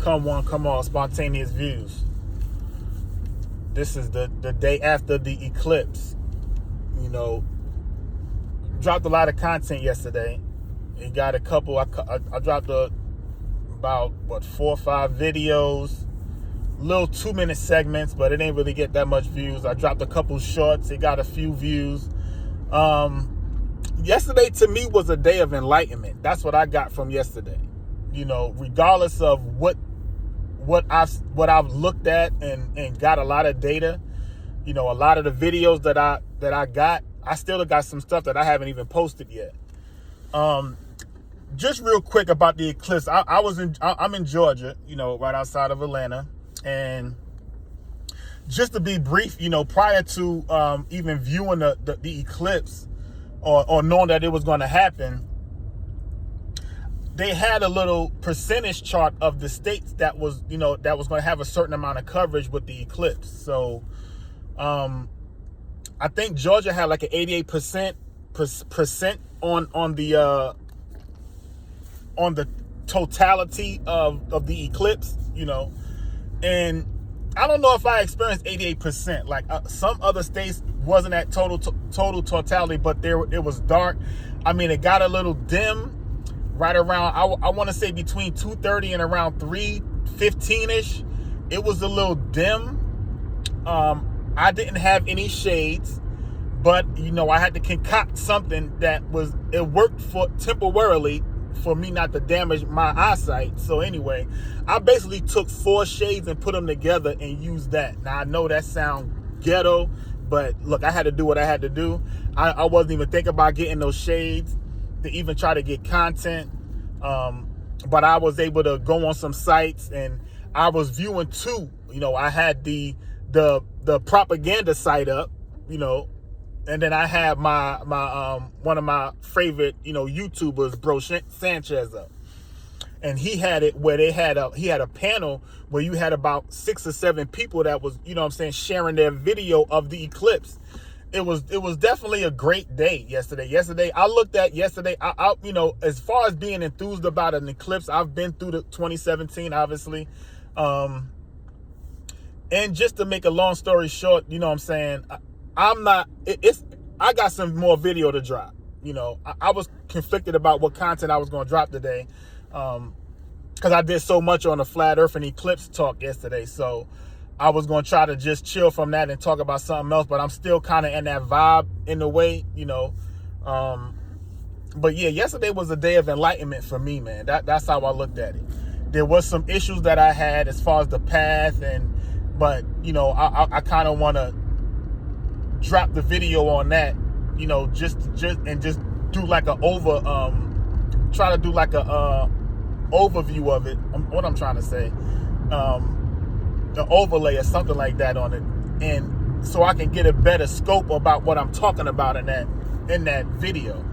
come one, come all, spontaneous views. This is the day after the eclipse. You know, dropped a lot of content yesterday. It got a couple. I dropped about 4 or 5 videos, little 2-minute segments, but it didn't really get that much views. I dropped a couple shorts. It got a few views. Yesterday to me was a day of enlightenment. That's what I got from yesterday. You know, regardless of what I've looked at and got a lot of data. You know, a lot of the videos that I got, I still got some stuff that I haven't even posted yet. Just real quick about the eclipse. I'm in Georgia, you know, right outside of Atlanta, and just to be brief, you know, prior to even viewing the eclipse or knowing that it was going to happen, they had a little percentage chart of the states that was going to have a certain amount of coverage with the eclipse. So, I think Georgia had like an 88% on the totality of the eclipse, you know, and I don't know if I experienced 88%. Like some other states wasn't at total totality, but it was dark. I mean, it got a little dim right around, I want to say between 2:30 and around 3:15ish. It was a little dim. I didn't have any shades, but you know, I had to concoct something that it worked for temporarily for me not to damage my eyesight. So anyway, I basically took 4 shades and put them together and used that. Now I know that sounds ghetto, but look, I had to do what I had to do. I wasn't even thinking about getting those shades to even try to get content. But I was able to go on some sites and I was viewing 2. You know, I had the propaganda site up, you know, and then I had my one of my favorite, you know, YouTubers, Bro Sanchez, up. And he had it where he had a panel where you had about 6 or 7 people that was, you know what I'm saying, sharing their video of the eclipse. It was definitely a great day yesterday. I looked at yesterday, I you know, as far as being enthused about an eclipse, I've been through the 2017, obviously. And just to make a long story short, you know what I'm saying, I got some more video to drop. You know, I was conflicted about what content I was going to drop today, because I did so much on the flat earth and eclipse talk yesterday. So I was going to try to just chill from that and talk about something else, but I'm still kind of in that vibe in a way, you know. But yeah, yesterday was a day of enlightenment for me, man. That's how I looked at it. There was some issues that I had as far as the path, but you know, I kind of want to drop the video on that, you know, just do like try to do like a overview of it. What I'm trying to say, the overlay or something like that on it, and so I can get a better scope about what I'm talking about in that video.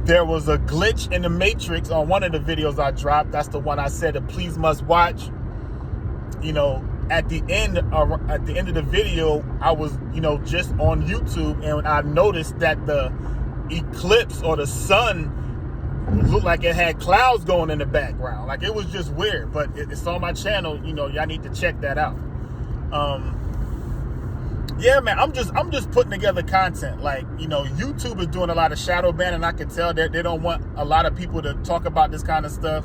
There was a glitch in the Matrix on one of the videos I dropped. That's the one I said to please must watch. You know, at the end of the video, I was, you know, just on YouTube, and I noticed that the eclipse or the sun looked like it had clouds going in the background. Like, it was just weird, but it's on my channel. You know, y'all need to check that out. Yeah, man, I'm just putting together content. Like, you know, YouTube is doing a lot of shadow banning. I can tell that they don't want a lot of people to talk about this kind of stuff.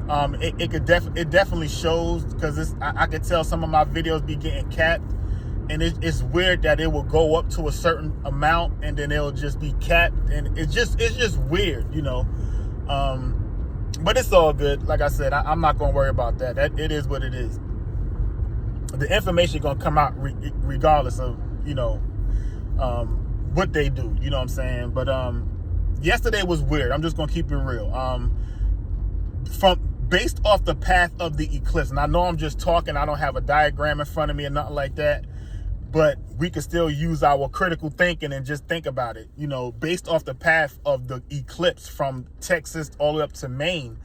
It definitely shows, because I could tell some of my videos be getting capped, and it's weird that it will go up to a certain amount and then it'll just be capped, and it's just weird, you know. But it's all good. Like I said, I'm not gonna worry about that. It is what it is. The information gonna come out regardless of, you know, what they do. You know what I'm saying? But yesterday was weird. I'm just gonna keep it real. Based off the path of the eclipse, and I know I'm just talking, I don't have a diagram in front of me or nothing like that, but we can still use our critical thinking and just think about it. You know, based off the path of the eclipse from Texas all the way up to Maine,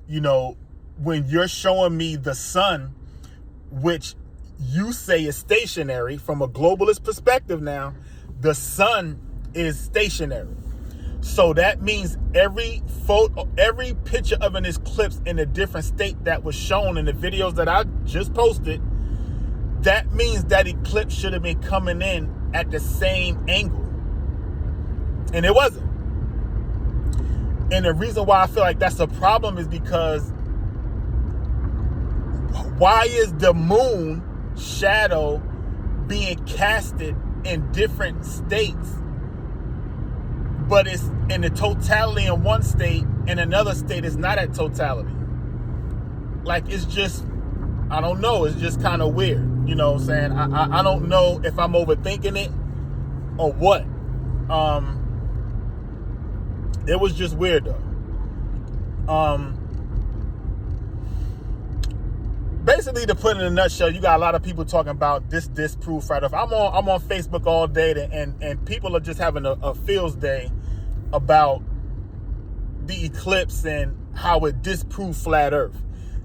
you know, when you're showing me the sun, which you say is stationary, from a globalist perspective now, the sun is stationary. So that means every photo, every picture of an eclipse in a different state that was shown in the videos that I just posted, that means that eclipse should have been coming in at the same angle. And it wasn't. And the reason why I feel like that's a problem is because why is the moon shadow being casted in different states, but it's in the totality in one state and another state is not at totality? Like, it's just, I don't know, it's just kind of weird. You know what I'm saying? I don't know if I'm overthinking it or what. It was just weird though. Basically, to put it in a nutshell, you got a lot of people talking about this disproof right off. I'm on Facebook all day, and people are just having a feels day about the eclipse and how it disproved flat Earth.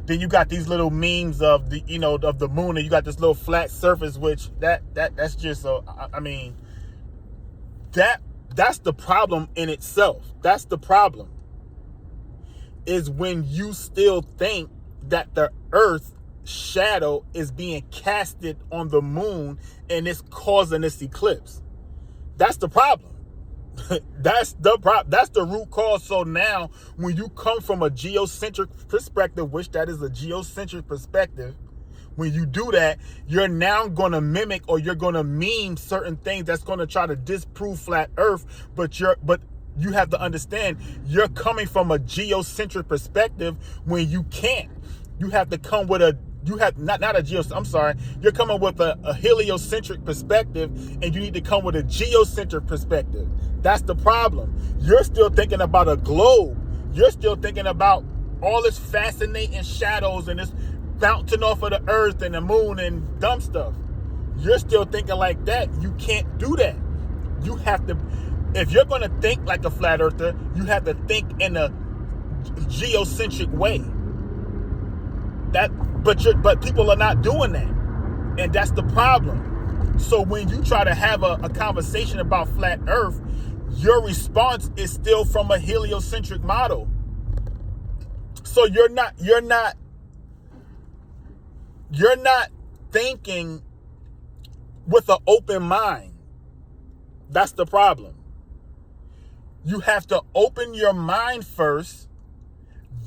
Then you got these little memes of the of the moon, and you got this little flat surface, which that's just that's the problem in itself. That's the problem, is when you still think that the Earth shadow is being casted on the moon and it's causing this eclipse. That's the problem. That's the root cause. So now when you come from a geocentric perspective, which that is a geocentric perspective, when you do that, you're now going to mimic, or you're going to meme certain things that's going to try to disprove flat Earth. But you have to understand, you're coming from a geocentric perspective when you can't. You have to come with you're coming with a heliocentric perspective, and you need to come with a geocentric perspective. That's the problem. You're still thinking about a globe. You're still thinking about all this fascinating shadows and this bouncing off of the Earth and the moon and dumb stuff. You're still thinking like that. You can't do that. You have to, if you're going to think like a flat earther, you have to think in a geocentric way. But people are not doing that. And that's the problem. So when you try to have a conversation about flat Earth, your response is still from a heliocentric model. So you're not thinking with an open mind. That's the problem. You have to open your mind first,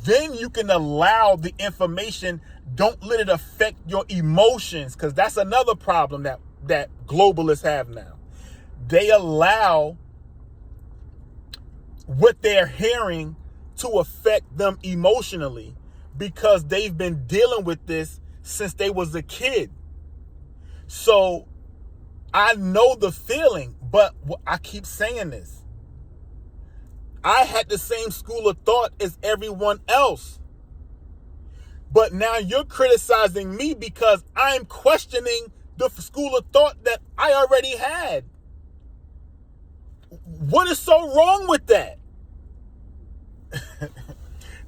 then you can allow the information. Don't let it affect your emotions, because that's another problem that globalists have now. They allow what they're hearing to affect them emotionally, because they've been dealing with this since they was a kid. So I know the feeling, but I keep saying this. I had the same school of thought as everyone else. But now you're criticizing me because I'm questioning the school of thought that I already had. What is so wrong with that?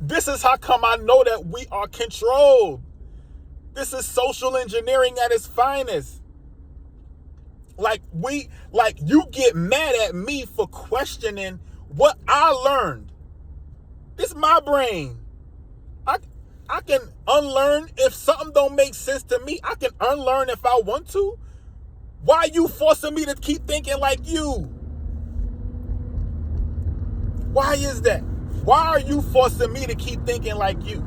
This is how come I know that we are controlled. This is social engineering at its finest. Like you get mad at me for questioning what I learned. This is my brain. I can unlearn if something don't make sense to me. I can unlearn if I want to. Why are you forcing me to keep thinking like you? Why is that? Why are you forcing me to keep thinking like you?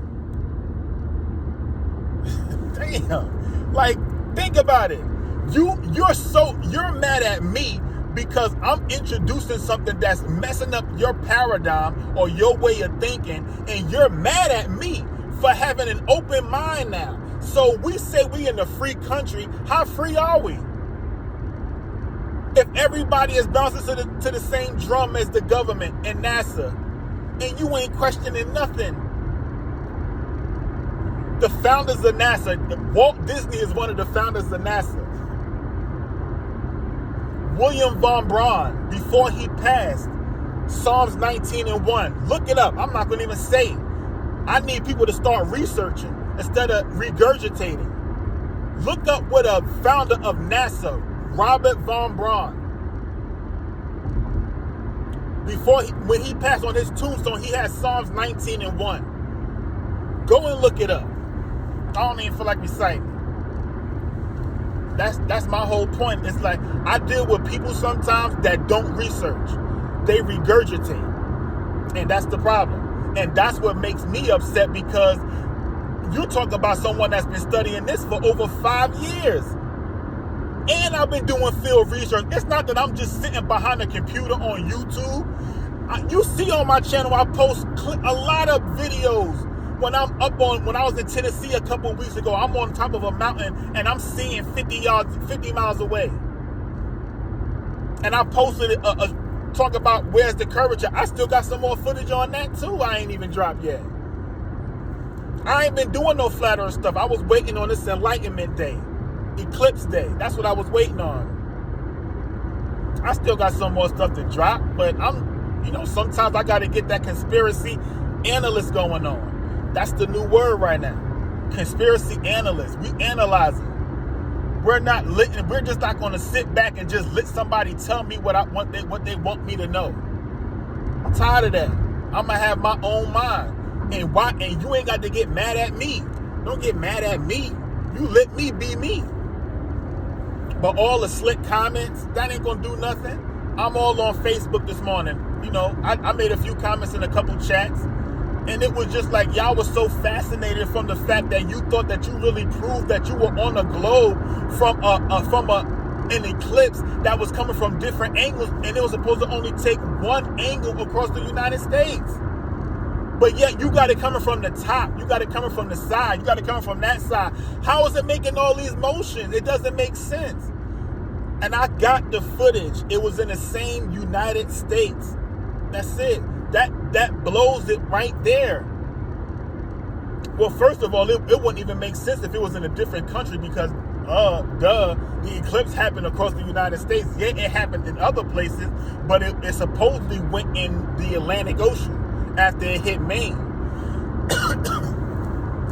Damn. Like, think about it. You're mad at me because I'm introducing something that's messing up your paradigm or your way of thinking, and you're mad at me for having an open mind now. So we say we in a free country. How free are we? If everybody is bouncing to the same drum as the government and NASA, and you ain't questioning nothing. The founders of NASA, Walt Disney is one of the founders of NASA. William von Braun, before he passed, Psalms 19:1. Look it up. I'm not going to even say it. I need people to start researching instead of regurgitating. Look up what a founder of NASA, Robert von Braun. when he passed on his tombstone, he had Psalms 19:1. Go and look it up. I don't even feel like reciting. That's my whole point. It's like I deal with people sometimes that don't research. They regurgitate. And that's the problem. And that's what makes me upset, because you talk about someone that's been studying this for over 5 years. And I've been doing field research. It's not that I'm just sitting behind a computer on YouTube. You see on my channel, I post a lot of videos. When I was in Tennessee a couple of weeks ago, I'm on top of a mountain and I'm seeing 50 miles away. And I posted talk about where's the curvature. I still got some more footage on that too. I ain't even dropped yet. I ain't been doing no flat earth stuff. I was waiting on this enlightenment day, eclipse day. That's what I was waiting on. I still got some more stuff to drop, but sometimes I got to get that conspiracy analyst going on. That's the new word right now. Conspiracy analyst. We analyze it. We're just not going to sit back and just let somebody tell me what they want me to know. I'm tired of that. I'm gonna have my own mind. And you ain't got to get mad at me. Don't get mad at me. You let me be me. But all the slick comments, that ain't gonna do nothing. I'm all on Facebook this morning. I made a few comments in a couple chats. And it was just like y'all was so fascinated from the fact that you thought that you really proved that you were on a globe from an eclipse that was coming from different angles, and it was supposed to only take one angle across the United States. But yet you got it coming from the top, you got it coming from the side, you got it coming from that side. How is it making all these motions? It doesn't make sense. And I got the footage. It was in the same United States. That's it. That blows it right there. Well, first of all, it wouldn't even make sense if it was in a different country, because the eclipse happened across the United States. Yeah, it happened in other places, but it supposedly went in the Atlantic Ocean after it hit Maine.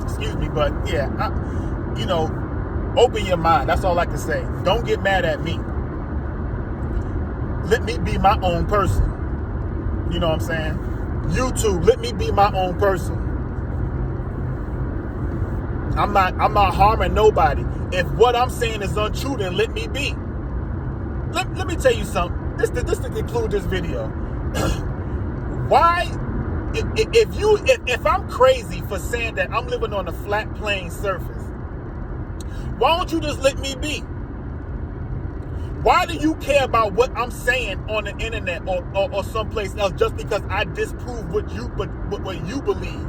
Excuse me, but yeah, open your mind. That's all I can say. Don't get mad at me. Let me be my own person. You know what I'm saying? YouTube, let me be my own person. I'm not harming nobody. If what I'm saying is untrue, then let me be. Let me tell you something. This to conclude this video. Why, if I'm crazy for saying that I'm living on a flat plane surface, why don't you just let me be? Why do you care about what I'm saying on the internet or someplace else just because I disprove what you believe?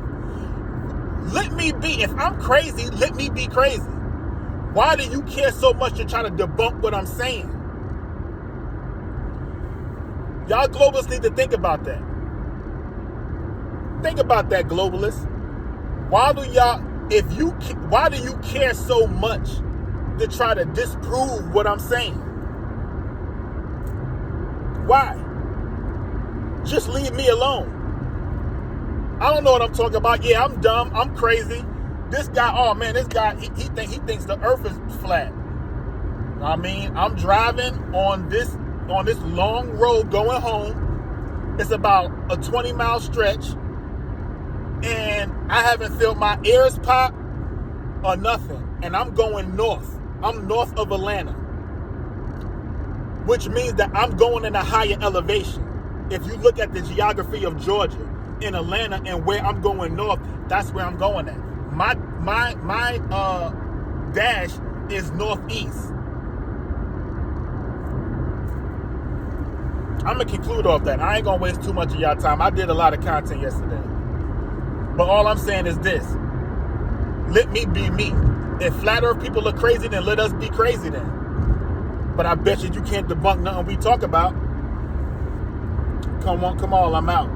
Let me be. If I'm crazy, let me be crazy. Why do you care so much to try to debunk what I'm saying? Y'all globalists need to think about that. Think about that, globalists. Why do you care so much to try to disprove what I'm saying? Why? Just leave me alone. I don't know what I'm talking about. Yeah, I'm dumb. I'm crazy. This guy, he thinks the earth is flat. I mean, I'm driving on this long road going home. It's about a 20-mile stretch. And I haven't felt my ears pop or nothing. And I'm going north. I'm north of Atlanta, which means that I'm going in a higher elevation. If you look at the geography of Georgia, in Atlanta, and where I'm going north, that's where I'm going at. My dash is northeast. I'm gonna conclude off that. I ain't gonna waste too much of y'all time. I did a lot of content yesterday, but all I'm saying is this: let me be me. If flat earth people are crazy, then let us be crazy then. But I bet you can't debunk nothing we talk about. Come on, I'm out.